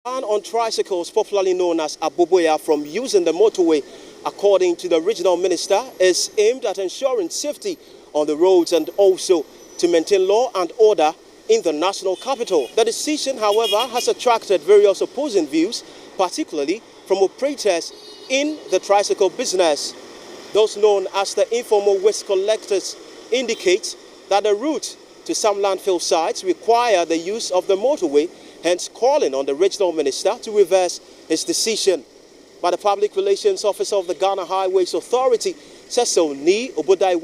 Ban on tricycles, popularly known as Motorway, from using the motorway, according to the regional minister, is aimed at ensuring safety on the roads and also to maintain law and order in the national capital. The decision, however, has attracted various opposing views, particularly from operators in the tricycle business. Those known as the informal waste collectors indicate that the route to some landfill sites require the use of the motorway, hence calling on the regional minister to reverse his decision. But the public relations officer of the Ghana Highways Authority, Cecil Ni Obudai,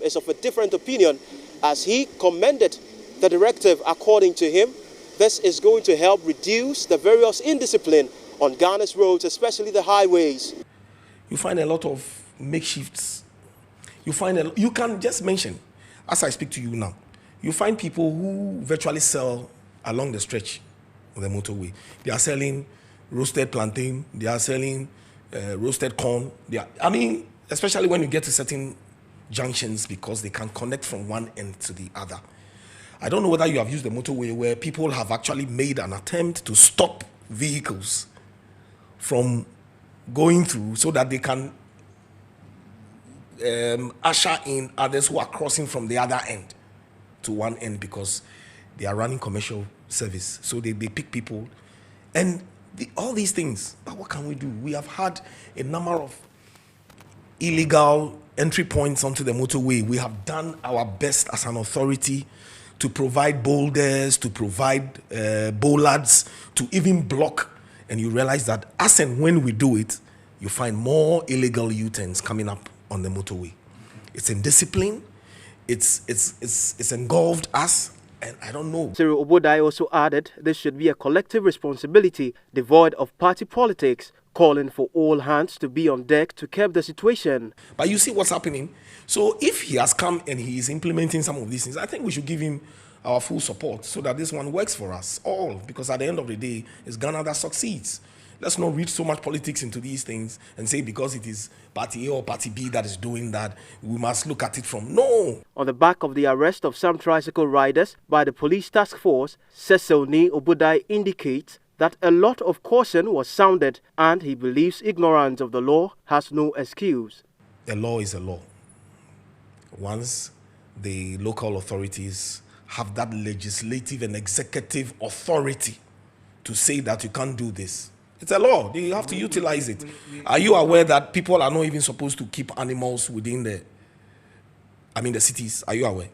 is of a different opinion, as he commended the directive. According to him, this is going to help reduce the various indiscipline on Ghana's roads, especially the highways. You find a lot of makeshifts. You can just mention, as I speak to you now, you find people who virtually sell along the stretch of the motorway. They are selling roasted plantain, they are selling roasted corn. Especially when you get to certain junctions, because they can connect from one end to the other. I don't know whether you have used the motorway where people have actually made an attempt to stop vehicles from going through so that they can usher in others who are crossing from the other end to one end, because they are running commercial service. So they pick people and all these things. But what can we do? We have had a number of illegal entry points onto the motorway. We have done our best as an authority to provide boulders, to provide bollards, to even block. And you realize that as and when we do it, you find more illegal U-turns coming up on the motorway. It's indiscipline. It's engulfed us, and I don't know. Cyril Obudai also added this should be a collective responsibility devoid of party politics, calling for all hands to be on deck to curb the situation. But you see what's happening. So if he has come and he is implementing some of these things, I think we should give him our full support so that this one works for us all, because at the end of the day, it's Ghana that succeeds. Let's not read so much politics into these things and say because it is party A or party B that is doing that, we must look at it from no. On the back of the arrest of some tricycle riders by the police task force, Cecil Ni Obudai indicates that a lot of caution was sounded, and he believes ignorance of the law has no excuse. The law is a law. Once the local authorities have that legislative and executive authority to say that you can't do this, it's a law. You have to utilize it. Are you aware that people are not even supposed to keep animals within the cities? Are you aware?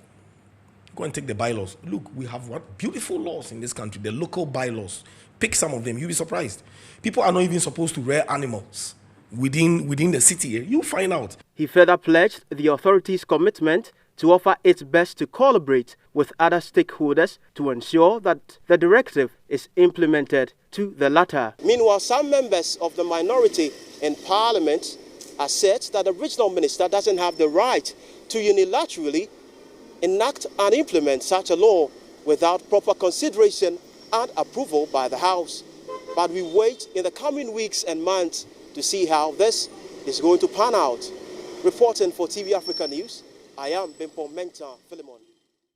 Go and take the bylaws. Look, we have what beautiful laws in this country, the local bylaws. Pick some of them, you'll be surprised. People are not even supposed to rear animals within the city. You find out. He further pledged the authorities' commitment to offer its best to collaborate with other stakeholders to ensure that the directive is implemented to the latter. Meanwhile, some members of the minority in Parliament assert that the regional minister doesn't have the right to unilaterally enact and implement such a law without proper consideration and approval by the House. But we wait in the coming weeks and months to see how this is going to pan out. Reporting for TV Africa News, I am Bimpo Menta Philemon.